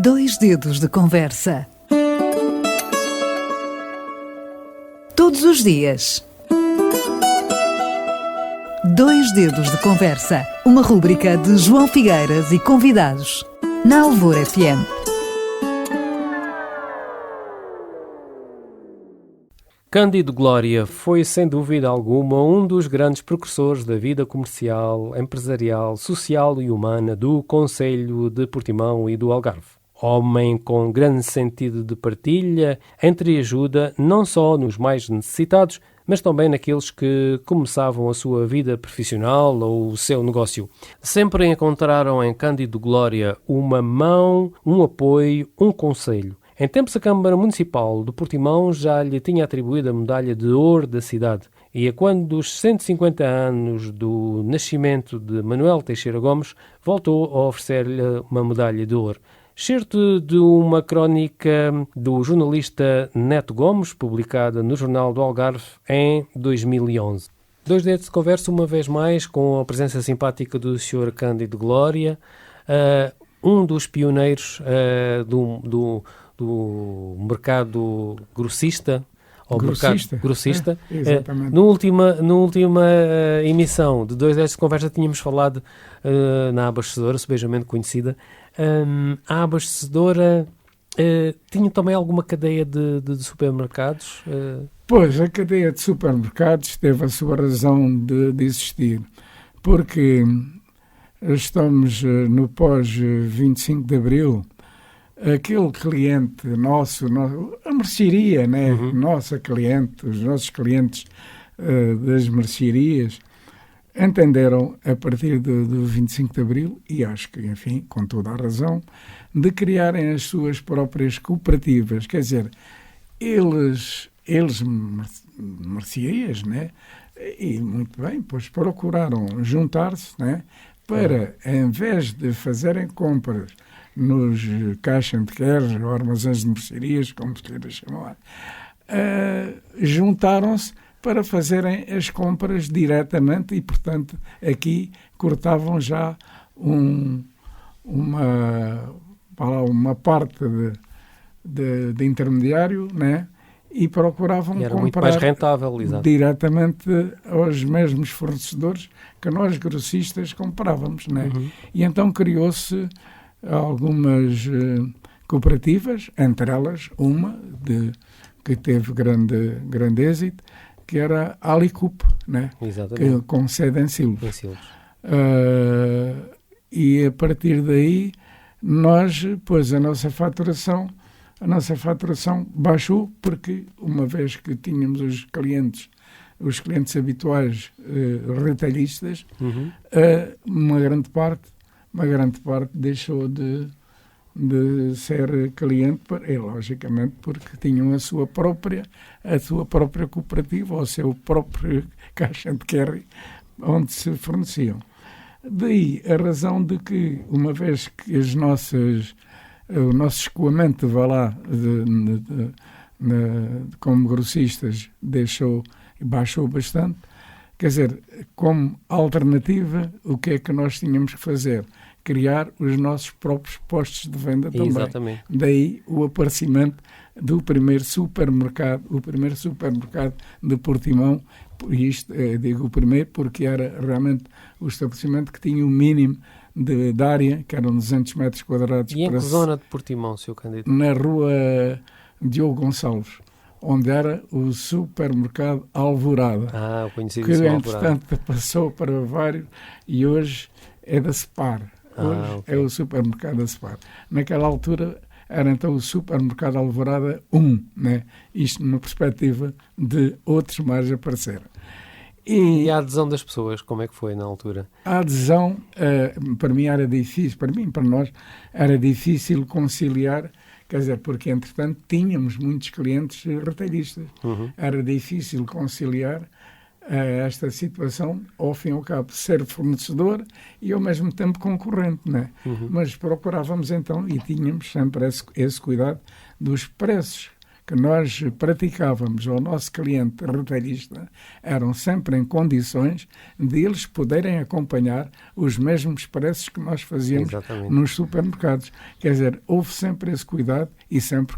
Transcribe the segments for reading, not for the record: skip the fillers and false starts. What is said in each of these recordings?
Dois dedos de conversa. Todos os dias. Dois dedos de conversa. Uma rúbrica de João Figueiras e convidados. Na Alvor FM. Cândido Glória foi, sem dúvida alguma, um dos grandes precursores da vida comercial, empresarial, social e humana do Concelho de Portimão e do Algarve. Homem com grande sentido de partilha, entreajuda, não só nos mais necessitados, mas também naqueles que começavam a sua vida profissional ou o seu negócio. Sempre encontraram em Cândido Glória uma mão, um apoio, um conselho. Em tempos, a Câmara Municipal de Portimão já lhe tinha atribuído a medalha de ouro da cidade. E a quando dos 150 anos do nascimento de Manuel Teixeira Gomes, voltou a oferecer-lhe uma medalha de ouro. Certo de uma crónica do jornalista Neto Gomes, publicada no Jornal do Algarve em 2011. Dois dedos de conversa, uma vez mais, com a presença simpática do Sr. Cândido Glória, um dos pioneiros do mercado grossista, ou mercado grossista. Exatamente. Na última emissão de Dois Dedos de Conversa tínhamos falado na abastecedora, subejamente conhecida. A abastecedora tinha também alguma cadeia de supermercados? Pois, a cadeia de supermercados teve a sua razão de existir, porque estamos no pós-25 de Abril. Aquele cliente nosso, a mercearia, né? Nossa cliente, os nossos clientes das mercearias, entenderam, a partir do 25 de Abril, e acho que, enfim, com toda a razão, de criarem as suas próprias cooperativas. Quer dizer, eles mercearias, né? E muito bem, pois procuraram juntar-se, né? Para, em vez de fazerem compras nos cash and carry, ou armazéns de mercearias, como se queira chamar, juntaram-se para fazerem as compras diretamente e, portanto, aqui cortavam já uma parte de intermediário, né? E procuravam e era comprar muito mais rentável, exato, diretamente aos mesmos fornecedores que nós, grossistas, comprávamos, né? E então criou-se algumas cooperativas, entre elas uma que teve grande êxito, que era a Alicup, né? Com sede em Silves. E a partir daí, nós, pois, a nossa faturação baixou, porque uma vez que tínhamos os clientes habituais retalhistas, uma grande parte deixou de ser cliente, logicamente, porque tinham a sua própria cooperativa, ou o seu próprio cash and carry, onde se forneciam. Daí a razão de que, uma vez que o nosso escoamento, como grossistas, baixou bastante. Quer dizer, como alternativa, o que é que nós tínhamos que fazer? Criar os nossos próprios postos de venda também. Exatamente. Daí o aparecimento do primeiro supermercado de Portimão. Isto, digo o primeiro porque era realmente o estabelecimento que tinha o mínimo de área, que eram 200 metros quadrados. E em que zona de Portimão, Sr. Cândido? Na rua Diogo Gonçalves, onde era o supermercado Alvorada. O conhecido que, Alvorada. entretanto, passou para vários e hoje é da Separ. Hoje é o supermercado da Separ. Naquela altura era então o supermercado Alvorada 1, né? Isto numa perspectiva de outros mais apareceram. E a adesão das pessoas, como é que foi na altura? A adesão, para mim era difícil, para nós era difícil conciliar, quer dizer, porque entretanto tínhamos muitos clientes retalhistas. Era difícil conciliar esta situação, ao fim e ao cabo, ser fornecedor e ao mesmo tempo concorrente, né? Mas procurávamos então, e tínhamos sempre esse cuidado dos preços que nós praticávamos ao nosso cliente retalhista eram sempre em condições de eles poderem acompanhar os mesmos preços que nós fazíamos Exatamente. nos supermercados. Quer dizer, houve sempre esse cuidado e sempre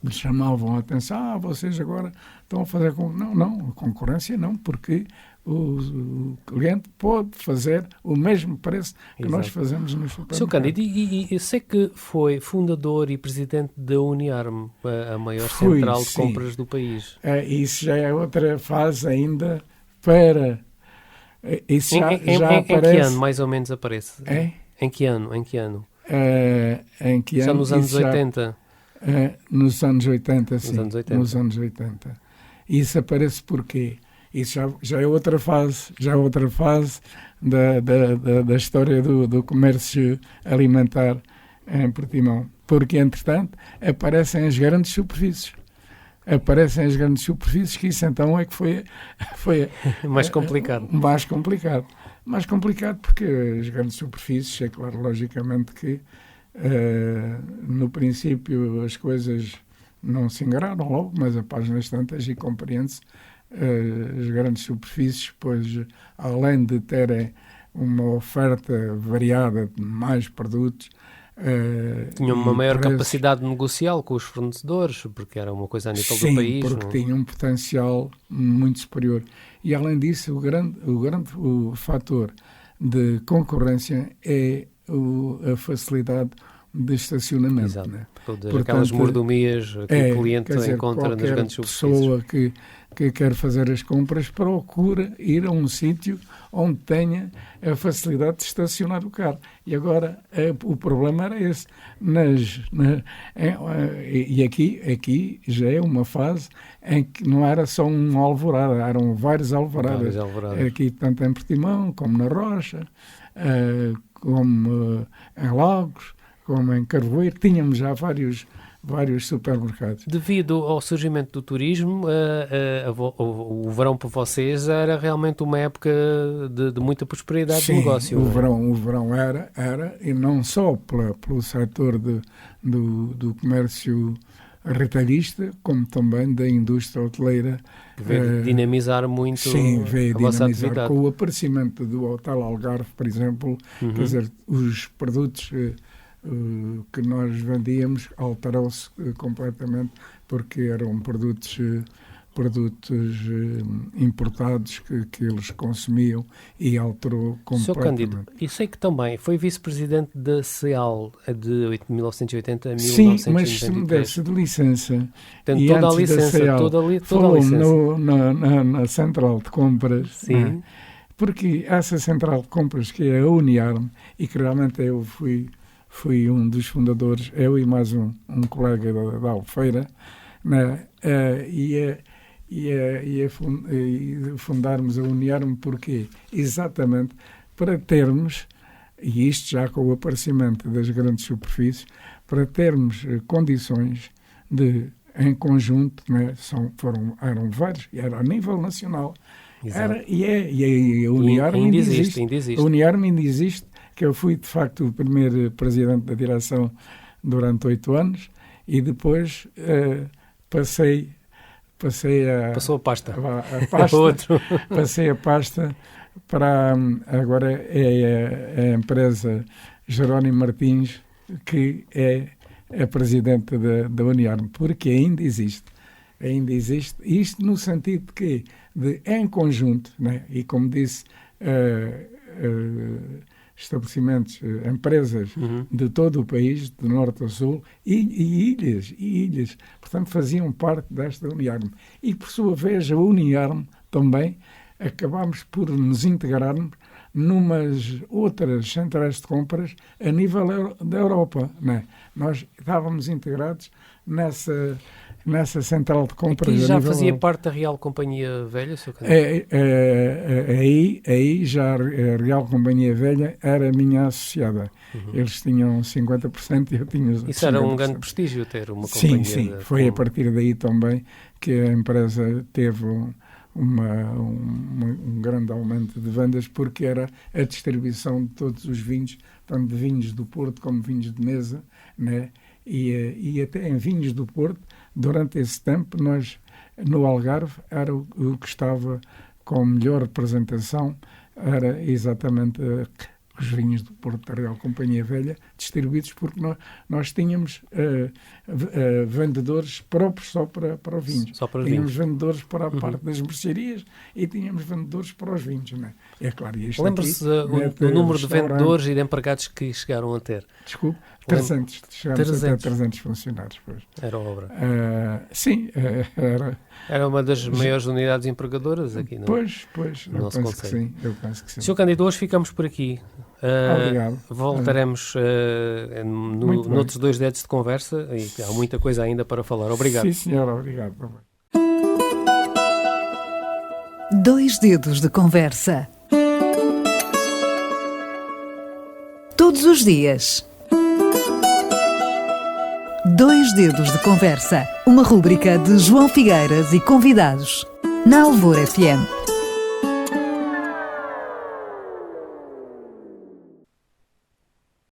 me chamavam a atenção, vocês agora estão a fazer... Não, a concorrência não, porque o cliente pode fazer o mesmo preço que Exato. nós fazemos nos supermercados. Sr. Cândido, e sei que foi fundador e presidente da Uniarm, a maior central de compras do país. Isso já é outra fase ainda para... Isso já Em que aparece... ano mais ou menos aparece? É? Em que ano? Em que Já ano? nos anos Isso 80? Nos anos 80, sim. Nos anos 80. Nos anos 80. Isso aparece porquê? Isso já é outra fase, da história do comércio alimentar em Portimão. Porque, entretanto, aparecem as grandes superfícies. Que isso então é que foi Mais complicado. Mais complicado porque as grandes superfícies, é claro, logicamente que no princípio as coisas não se enganaram logo, mas a páginas tantas e compreende-se. As grandes superfícies, pois, além de terem uma oferta variada de mais produtos, tinham uma maior preços, capacidade negocial com os fornecedores, porque era uma coisa a nível sim, do país. porque não? tinham um potencial muito superior. E, além disso, o fator de concorrência é a facilidade de estacionamento. Exato. Né? Todas Portanto, aquelas mordomias que o cliente encontra nas grandes superfícies. Pessoa que quer fazer as compras procura ir a um sítio onde tenha a facilidade de estacionar o carro. E agora o problema era esse. E aqui já é uma fase em que não era só um alvorada, eram vários alvoradas. Aqui, tanto em Portimão, como na Rocha, como em Lagos, como em Carvoeiro, tínhamos já vários supermercados. Devido ao surgimento do turismo, o verão para vocês era realmente uma época de muita prosperidade. Sim, de negócio. O verão era, e não só pelo setor do comércio retalhista, como também da indústria hoteleira. Que veio dinamizar muito a vossa atividade. Com o aparecimento do Hotel Algarve, por exemplo, quer dizer, os produtos que nós vendíamos alterou-se completamente, porque eram produtos importados que eles consumiam, e alterou completamente. Sr. Cândido, e sei que também foi vice-presidente da CEAL de 1980 a 1993. Sim, mas se me desse de licença, tem e toda a antes licença, da CEAL, toda a licença. na central de compras. Sim. Né? Porque essa central de compras, que é a Uniarm, e que realmente eu fui um dos fundadores, eu e mais um colega da Albufeira, né? Fundarmos a Uniarm, porquê? Exatamente para termos, e isto já com o aparecimento das grandes superfícies, para termos condições de, em conjunto, né? Eram vários, era a nível nacional. E a Uniarm ainda existe. A Uniarm ainda existe, que eu fui, de facto, o primeiro presidente da direção durante 8 anos, e depois Passou a pasta. Passei a pasta para... Agora é a empresa Jerónimo Martins, que é a presidente da Uniarm, porque ainda existe. Isto no sentido de que, em conjunto, né? E como disse... estabelecimentos, empresas de todo o país, de norte a sul, e ilhas, portanto faziam parte desta Uniarm. E por sua vez a Uniarm também acabámos por nos integrarmos numas outras centrais de compras a nível da Europa, né? Nós estávamos integrados nessa central de compras. Aqui já fazia parte da Real Companhia Velha, Sr. Cândido? Aí já a Real Companhia Velha era a minha associada. Eles tinham 50% e eu tinha 50%. Isso era um grande prestígio ter uma companhia. Sim, foi a partir daí também que a empresa teve um grande aumento de vendas, porque era a distribuição de todos os vinhos, tanto de vinhos do Porto como vinhos de mesa, né? e até em vinhos do Porto, durante esse tempo, nós, no Algarve, era o que estava com melhor representação, era exatamente os vinhos do Porto da Real Companhia Velha, distribuídos porque nós tínhamos vendedores próprios só para os vinhos. Só para os tínhamos vinhos. vendedores para a parte das mercearias e tínhamos vendedores para os vinhos. Não é? É claro, isto Lembra-se aqui, o número de vendedores e de empregados que chegaram a ter? Desculpe, 300. Chegámos até 300 funcionários. Pois. Era a obra. Sim, era. Era uma das maiores unidades empregadoras aqui, não é? Pois, No nosso concelho. eu penso que sim. Sr. Cândido, hoje ficamos por aqui. Obrigado. Voltaremos noutros 2 dedos de conversa e há muita coisa ainda para falar. Obrigado. Sim, senhora, obrigado. 2 dedos de conversa. Todos os dias. 2 dedos de conversa. Uma rúbrica de João Figueiras e convidados. Na Alvor FM.